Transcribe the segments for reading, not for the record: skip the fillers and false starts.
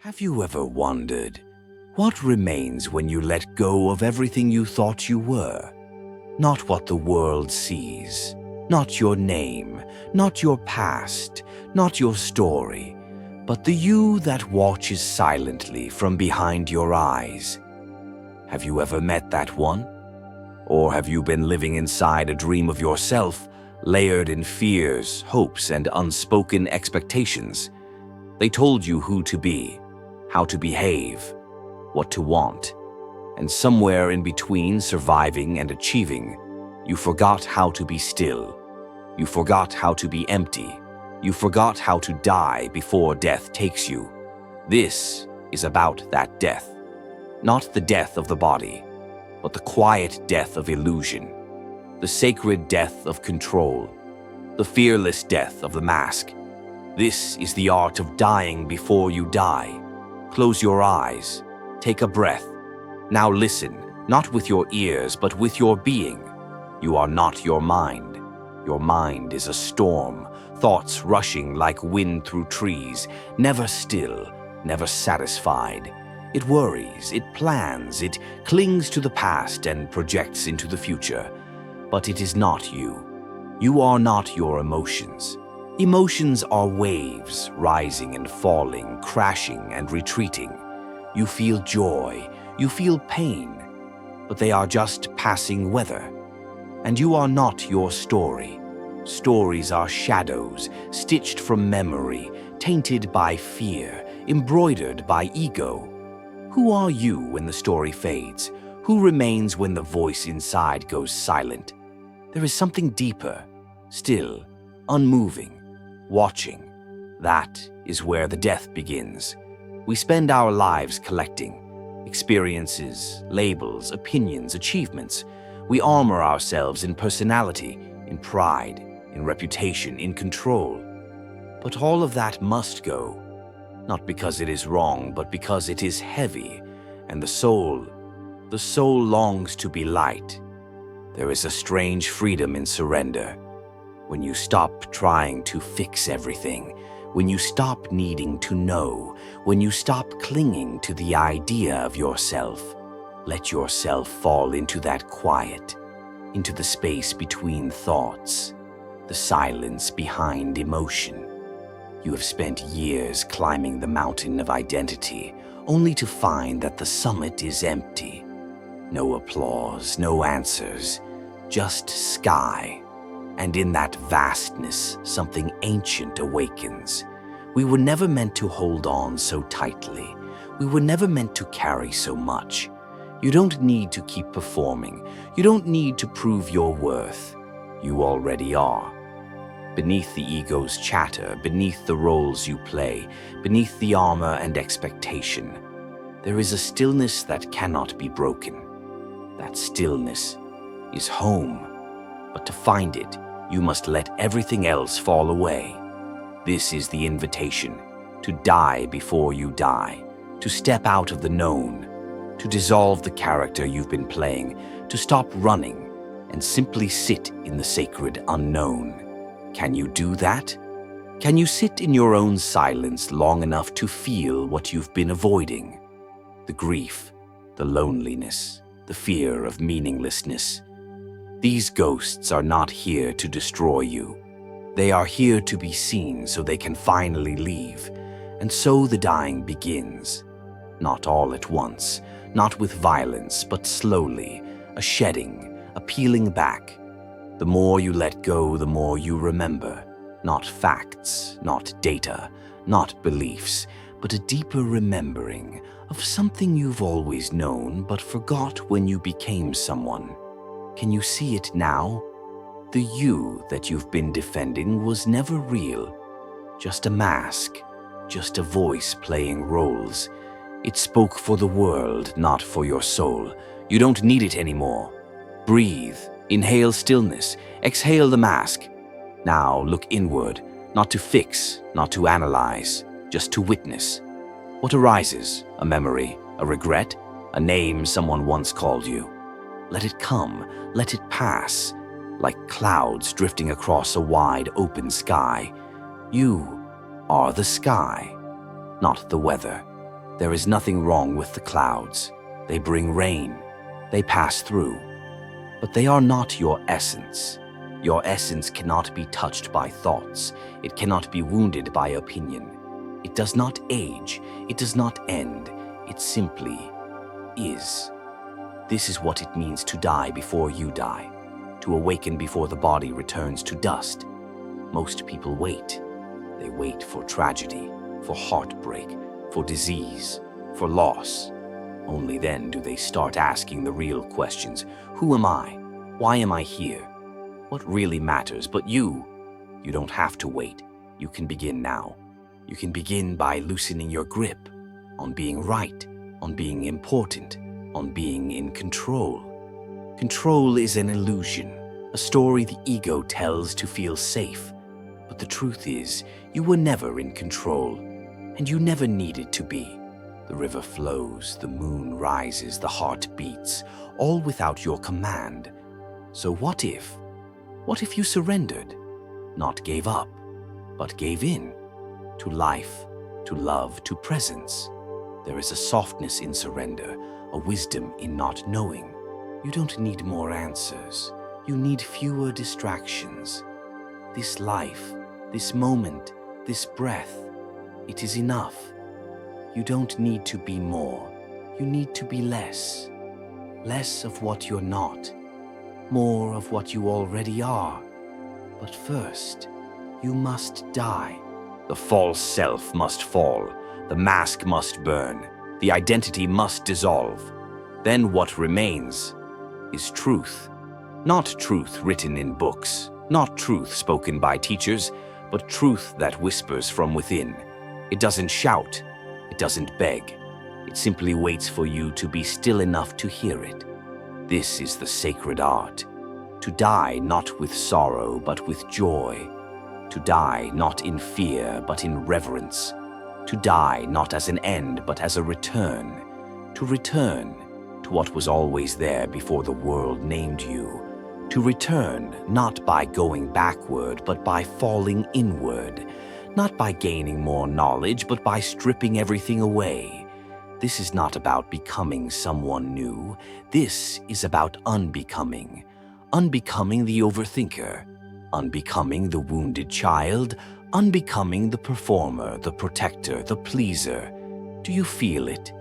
Have you ever wondered what remains when you let go of everything you thought you were? Not what the world sees, not your name, not your past, not your story, but the you that watches silently from behind your eyes. Have you ever met that one? Or have you been living inside a dream of yourself, layered in fears, hopes, and unspoken expectations? They told you who to be, how to behave, what to want, and somewhere in between surviving and achieving, you forgot how to be still. You forgot how to be empty. You forgot how to die before death takes you. This is about that death. Not the death of the body, but the quiet death of illusion, the sacred death of control, the fearless death of the mask. This is the art of dying before you die. Close your eyes, take a breath. Now listen, not with your ears, but with your being. You are not your mind. Your mind is a storm, thoughts rushing like wind through trees, never still, never satisfied. It worries, it plans, it clings to the past and projects into the future. But it is not you. You are not your emotions. Emotions are waves, rising and falling, crashing and retreating. You feel joy, you feel pain, but they are just passing weather. And you are not your story. Stories are shadows, stitched from memory, tainted by fear, embroidered by ego. Who are you when the story fades? Who remains when the voice inside goes silent? There is something deeper, still, unmoving, watching. That is where the death begins. We spend our lives collecting experiences, labels, opinions, achievements. We armor ourselves in personality, in pride, in reputation, in control. But all of that must go, not because it is wrong, but because it is heavy, and the soul longs to be light. There is a strange freedom in surrender. When you stop trying to fix everything, when you stop needing to know, when you stop clinging to the idea of yourself, let yourself fall into that quiet, into the space between thoughts, the silence behind emotion. You have spent years climbing the mountain of identity, only to find that the summit is empty. No applause, no answers, just sky. And in that vastness, something ancient awakens. We were never meant to hold on so tightly. We were never meant to carry so much. You don't need to keep performing. You don't need to prove your worth. You already are. Beneath the ego's chatter, beneath the roles you play, beneath the armor and expectation, there is a stillness that cannot be broken. That stillness is home. But to find it, you must let everything else fall away. This is the invitation, to die before you die, to step out of the known, to dissolve the character you've been playing, to stop running and simply sit in the sacred unknown. Can you do that? Can you sit in your own silence long enough to feel what you've been avoiding? The grief, the loneliness, the fear of meaninglessness. These ghosts are not here to destroy you. They are here to be seen so they can finally leave. And so the dying begins. Not all at once, not with violence, but slowly, a shedding, a peeling back. The more you let go, the more you remember. Not facts, not data, not beliefs, but a deeper remembering of something you've always known but forgot when you became someone. Can you see it now? The you that you've been defending was never real. Just a mask, just a voice playing roles. It spoke for the world, not for your soul. You don't need it anymore. Breathe, inhale stillness, exhale the mask. Now look inward, not to fix, not to analyze, just to witness. What arises? A memory, a regret, a name someone once called you. Let it come, let it pass, like clouds drifting across a wide open sky. You are the sky, not the weather. There is nothing wrong with the clouds. They bring rain. They pass through. But they are not your essence. Your essence cannot be touched by thoughts. It cannot be wounded by opinion. It does not age. It does not end. It simply is. This is what it means to die before you die, to awaken before the body returns to dust. Most people wait. They wait for tragedy, for heartbreak, for disease, for loss. Only then do they start asking the real questions. Who am I? Why am I here? What really matters but you? You don't have to wait. You can begin now. You can begin by loosening your grip on being right, on being important, on being in control. Control is an illusion, a story the ego tells to feel safe. But the truth is, you were never in control, and you never needed to be. The river flows, the moon rises, the heart beats, all without your command. So what if you surrendered, not gave up, but gave in to life, to love, to presence? There is a softness in surrender, a wisdom in not knowing. You don't need more answers. You need fewer distractions. This life, this moment, this breath, it is enough. You don't need to be more. You need to be less. Less of what you're not. More of what you already are. But first, you must die. The false self must fall. The mask must burn. The identity must dissolve. Then what remains is truth. Not truth written in books. Not truth spoken by teachers, but truth that whispers from within. It doesn't shout. It doesn't beg. It simply waits for you to be still enough to hear it. This is the sacred art. To die not with sorrow, but with joy. To die not in fear, but in reverence. To die not as an end, but as a return. To return to what was always there before the world named you. To return not by going backward, but by falling inward. Not by gaining more knowledge, but by stripping everything away. This is not about becoming someone new. This is about unbecoming. Unbecoming the overthinker. Unbecoming the wounded child. Unbecoming the performer, the protector, the pleaser. Do you feel it?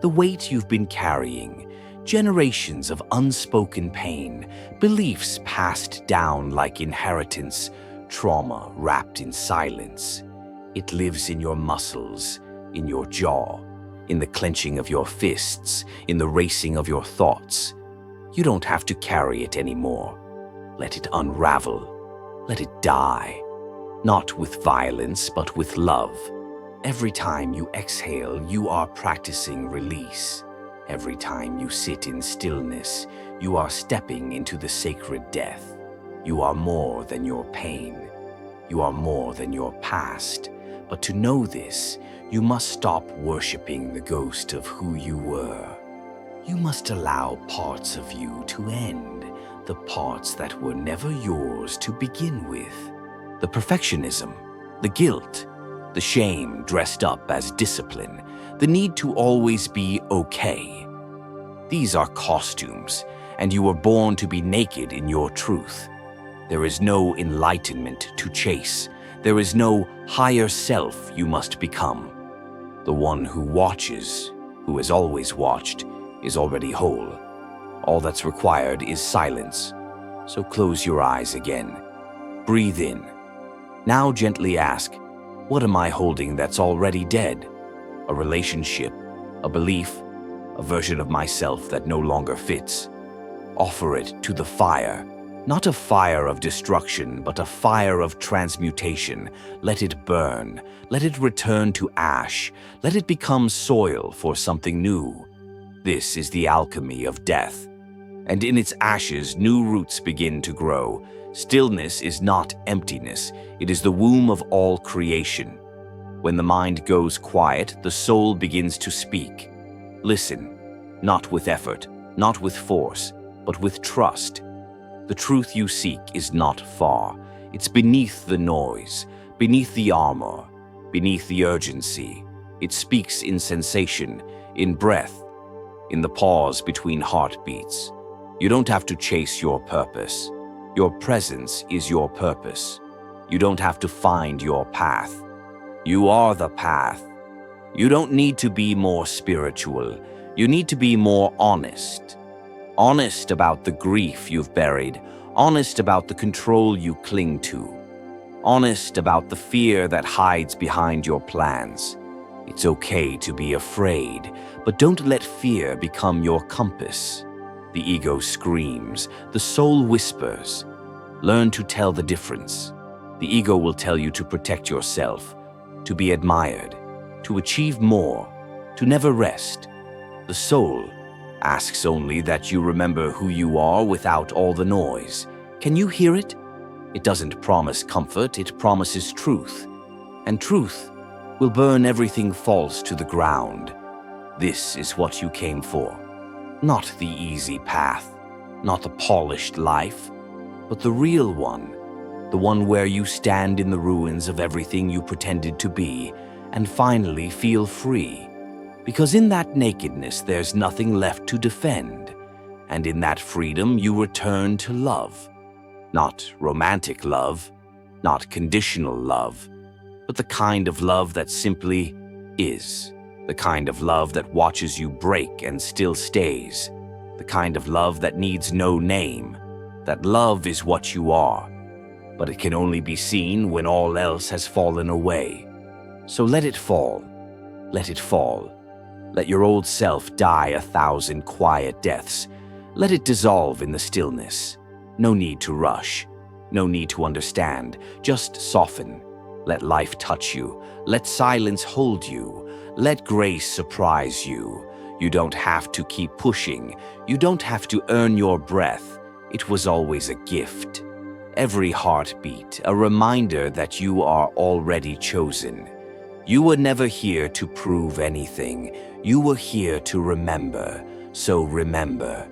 The weight you've been carrying. Generations of unspoken pain. Beliefs passed down like inheritance. Trauma wrapped in silence. It lives in your muscles, in your jaw, in the clenching of your fists, in the racing of your thoughts. You don't have to carry it anymore. Let it unravel. Let it die. Not with violence, but with love. Every time you exhale, you are practicing release. Every time you sit in stillness, you are stepping into the sacred death. You are more than your pain. You are more than your past. But to know this, you must stop worshiping the ghost of who you were. You must allow parts of you to end, the parts that were never yours to begin with. The perfectionism, the guilt, the shame dressed up as discipline, the need to always be okay. These are costumes, and you were born to be naked in your truth. There is no enlightenment to chase. There is no higher self you must become. The one who watches, who has always watched, is already whole. All that's required is silence. So close your eyes again. Breathe in. Now gently ask, what am I holding that's already dead? A relationship, a belief, a version of myself that no longer fits. Offer it to the fire. Not a fire of destruction, but a fire of transmutation. Let it burn. Let it return to ash. Let it become soil for something new. This is the alchemy of death. And in its ashes, new roots begin to grow. Stillness is not emptiness. It is the womb of all creation. When the mind goes quiet, the soul begins to speak. Listen, not with effort, not with force, but with trust. The truth you seek is not far. It's beneath the noise, beneath the armor, beneath the urgency. It speaks in sensation, in breath, in the pause between heartbeats. You don't have to chase your purpose. Your presence is your purpose. You don't have to find your path. You are the path. You don't need to be more spiritual. You need to be more honest. Honest about the grief you've buried. Honest about the control you cling to. Honest about the fear that hides behind your plans. It's okay to be afraid, but don't let fear become your compass. The ego screams, the soul whispers. Learn to tell the difference. The ego will tell you to protect yourself, to be admired, to achieve more, to never rest. The soul asks only that you remember who you are without all the noise. Can you hear it? It doesn't promise comfort, it promises truth. And truth will burn everything false to the ground. This is what you came for. Not the easy path, not the polished life, but the real one. The one where you stand in the ruins of everything you pretended to be and finally feel free. Because in that nakedness there's nothing left to defend. And in that freedom you return to love. Not romantic love, not conditional love, but the kind of love that simply is. The kind of love that watches you break and still stays. The kind of love that needs no name. That love is what you are, but it can only be seen when all else has fallen away. So let it fall. Let it fall. Let your old self die 1,000 quiet deaths. Let it dissolve in the stillness. No need to rush. No need to understand. Just soften. Let life touch you. Let silence hold you. Let grace surprise you. You don't have to keep pushing. You don't have to earn your breath. It was always a gift. Every heartbeat, a reminder that you are already chosen. You were never here to prove anything. You were here to remember. So remember.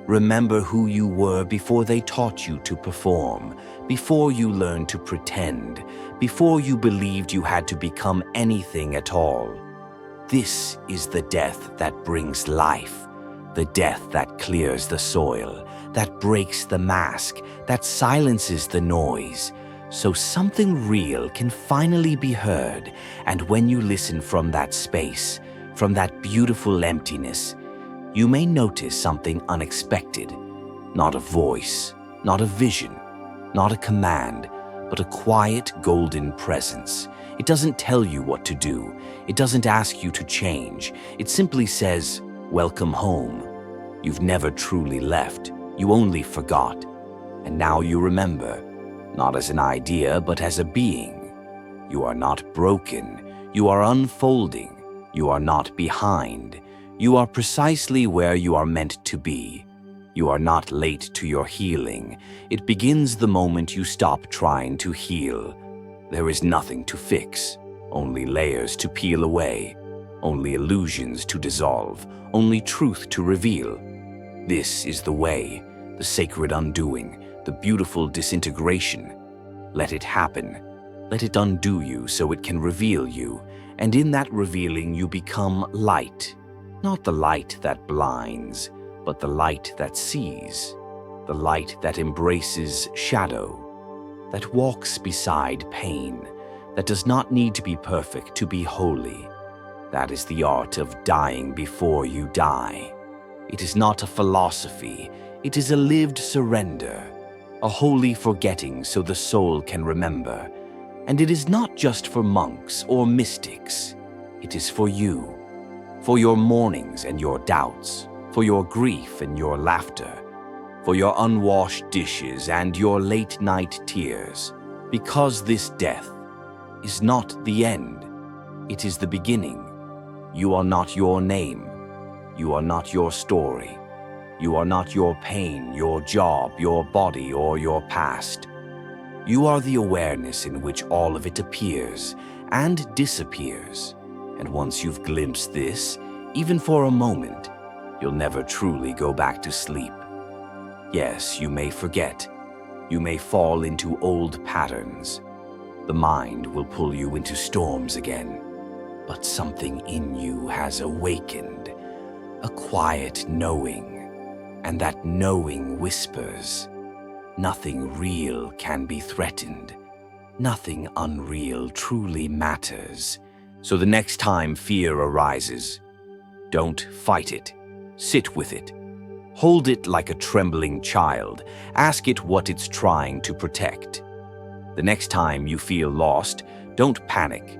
Remember who you were before they taught you to perform, before you learned to pretend, before you believed you had to become anything at all. This is the death that brings life, the death that clears the soil, that breaks the mask, that silences the noise, so something real can finally be heard. And when you listen from that space, from that beautiful emptiness, you may notice something unexpected. Not a voice, not a vision, not a command, but a quiet golden presence. It doesn't tell you what to do. It doesn't ask you to change. It simply says, "Welcome home." You've never truly left. You only forgot. And now you remember, not as an idea, but as a being. You are not broken. You are unfolding. You are not behind. You are precisely where you are meant to be. You are not late to your healing. It begins the moment you stop trying to heal. There is nothing to fix, only layers to peel away, only illusions to dissolve, only truth to reveal. This is the way, the sacred undoing, the beautiful disintegration. Let it happen. Let it undo you so it can reveal you, and in that revealing you become light. Not the light that blinds, but the light that sees, the light that embraces shadow, that walks beside pain, that does not need to be perfect to be holy. That is the art of dying before you die. It is not a philosophy, it is a lived surrender, a holy forgetting so the soul can remember. And it is not just for monks or mystics, it is for you. For your mournings and your doubts, for your grief and your laughter, for your unwashed dishes and your late-night tears, because this death is not the end, it is the beginning. You are not your name, you are not your story, you are not your pain, your job, your body, or your past. You are the awareness in which all of it appears and disappears. And once you've glimpsed this, even for a moment, you'll never truly go back to sleep. Yes, you may forget. You may fall into old patterns. The mind will pull you into storms again. but something in you has awakened, a quiet knowing, and that knowing whispers, nothing real can be threatened. Nothing unreal truly matters. So the next time fear arises, don't fight it. Sit with it. Hold it like a trembling child. Ask it what it's trying to protect. The next time you feel lost, don't panic.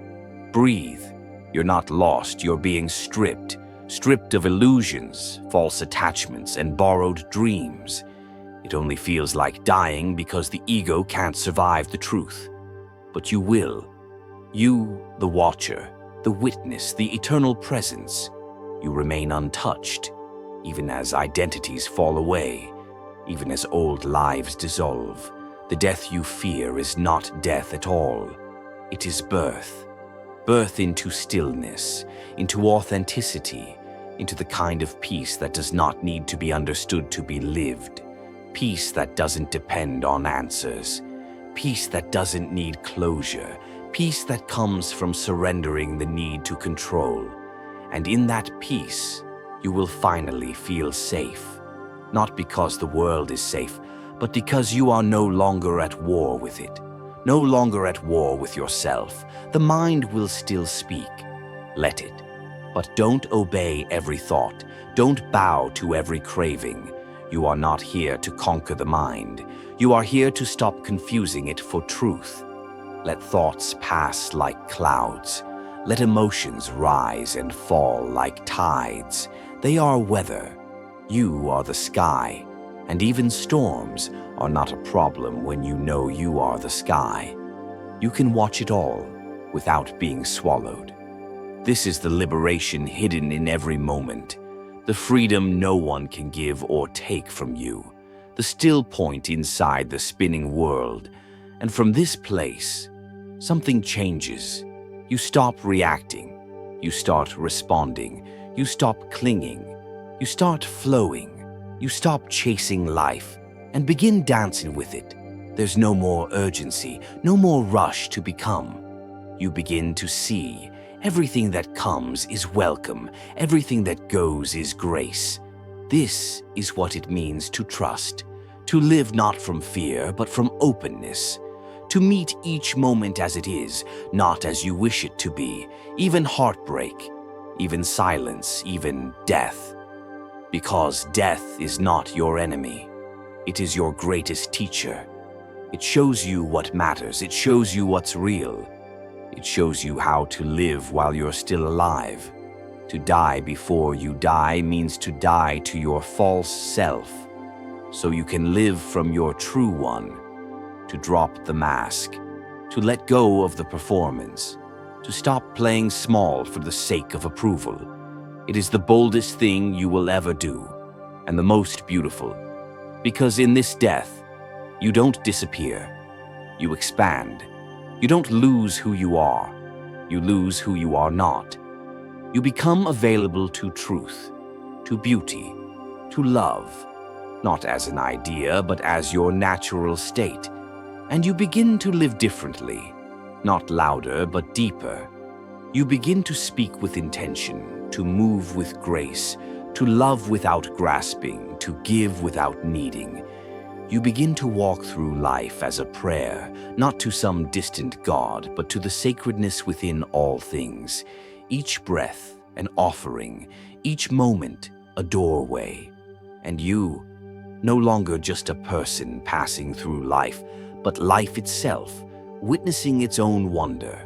Breathe. You're not lost. You're being stripped. Stripped of illusions, false attachments, and borrowed dreams. It only feels like dying because the ego can't survive the truth. But you will. You, the watcher, the witness, the eternal presence. You remain untouched, even as identities fall away, even as old lives dissolve. The death you fear is not death at all. It is birth. Birth into stillness, into authenticity, into the kind of peace that does not need to be understood to be lived. Peace that doesn't depend on answers. Peace that doesn't need closure. Peace that comes from surrendering the need to control. And in that peace, you will finally feel safe. Not because the world is safe, but because you are no longer at war with it. No longer at war with yourself. The mind will still speak. Let it. But don't obey every thought. Don't bow to every craving. You are not here to conquer the mind. You are here to stop confusing it for truth. Let thoughts pass like clouds. Let emotions rise and fall like tides. They are weather. You are the sky. And even storms are not a problem when you know you are the sky. You can watch it all without being swallowed. This is the liberation hidden in every moment. The freedom no one can give or take from you. The still point inside the spinning world. And from this place, something changes. You stop reacting. You start responding. You stop clinging. You start flowing. You stop chasing life and begin dancing with it. There's no more urgency, no more rush to become. You begin to see. Everything that comes is welcome. Everything that goes is grace. This is what it means to trust, to live not from fear, but from openness, to meet each moment as it is, not as you wish it to be, even heartbreak, even silence, even death. Because death is not your enemy. It is your greatest teacher. It shows you what matters. It shows you what's real. It shows you how to live while you're still alive. To die before you die means to die to your false self, so you can live from your true one. To drop the mask, to let go of the performance, to stop playing small for the sake of approval. It is the boldest thing you will ever do, and the most beautiful, because in this death, you don't disappear, you expand. You don't lose who you are, you lose who you are not. You become available to truth, to beauty, to love, not as an idea, but as your natural state. And you begin to live differently, not louder, but deeper. You begin to speak with intention, to move with grace, to love without grasping, to give without needing. You begin to walk through life as a prayer, not to some distant God, but to the sacredness within all things. Each breath, an offering, each moment, a doorway. And you, no longer just a person passing through life, but life itself, witnessing its own wonder.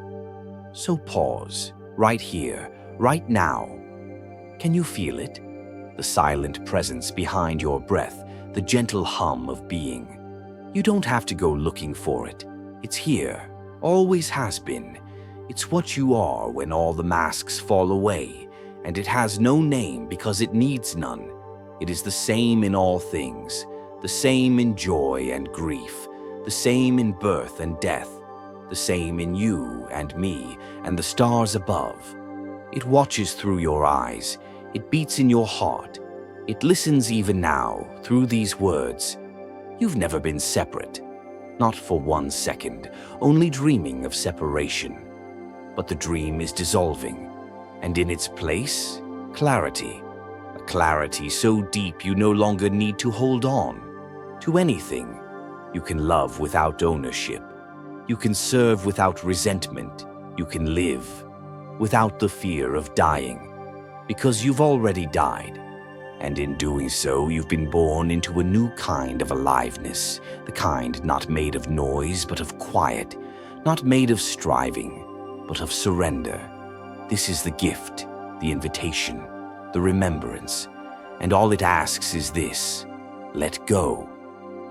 So pause, right here, right now. Can you feel it? The silent presence behind your breath, the gentle hum of being. You don't have to go looking for it. It's here, always has been. It's what you are when all the masks fall away, and it has no name because it needs none. It is the same in all things, the same in joy and grief, the same in birth and death, the same in you and me and the stars above. It watches through your eyes, it beats in your heart, it listens even now through these words. You've never been separate, not for 1 second, only dreaming of separation. But the dream is dissolving. And in its place, clarity. A clarity so deep you no longer need to hold on to anything. You can love without ownership. You can serve without resentment. You can live without the fear of dying, because you've already died. And in doing so, you've been born into a new kind of aliveness, the kind not made of noise, but of quiet, not made of striving, but of surrender. This is the gift, the invitation, the remembrance, and all it asks is this: let go.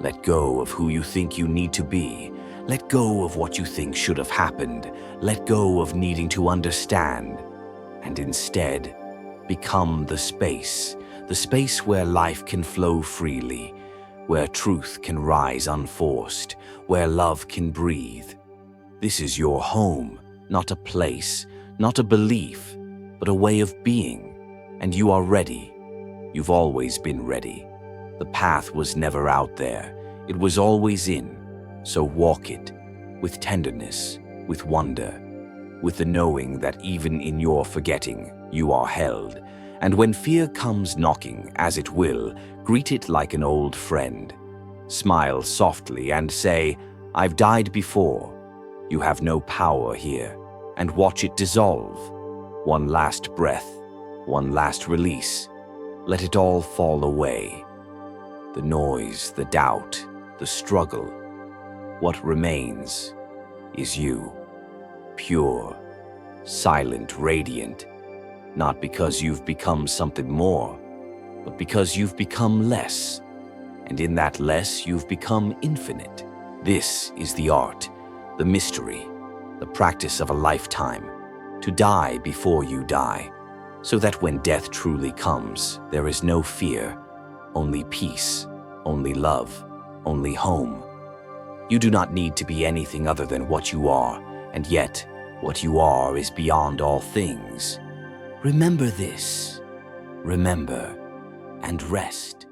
Let go of who you think you need to be. Let go of what you think should have happened. Let go of needing to understand, and instead, become the space where life can flow freely, where truth can rise unforced, where love can breathe. This is your home, not a place, not a belief, but a way of being, and you are ready. You've always been ready. The path was never out there, it was always in, so walk it, with tenderness, with wonder, with the knowing that even in your forgetting, you are held. And when fear comes knocking, as it will, greet it like an old friend. Smile softly and say, I've died before. You have no power here, and watch it dissolve. One last breath, one last release. Let it all fall away. The noise, the doubt, the struggle. What remains is you, pure, silent, radiant. Not because you've become something more, but because you've become less. And in that less, you've become infinite. This is the art, the mystery, the practice of a lifetime. To die before you die, so that when death truly comes, there is no fear, only peace, only love, only home. You do not need to be anything other than what you are, and yet what you are is beyond all things. Remember this, remember, and rest.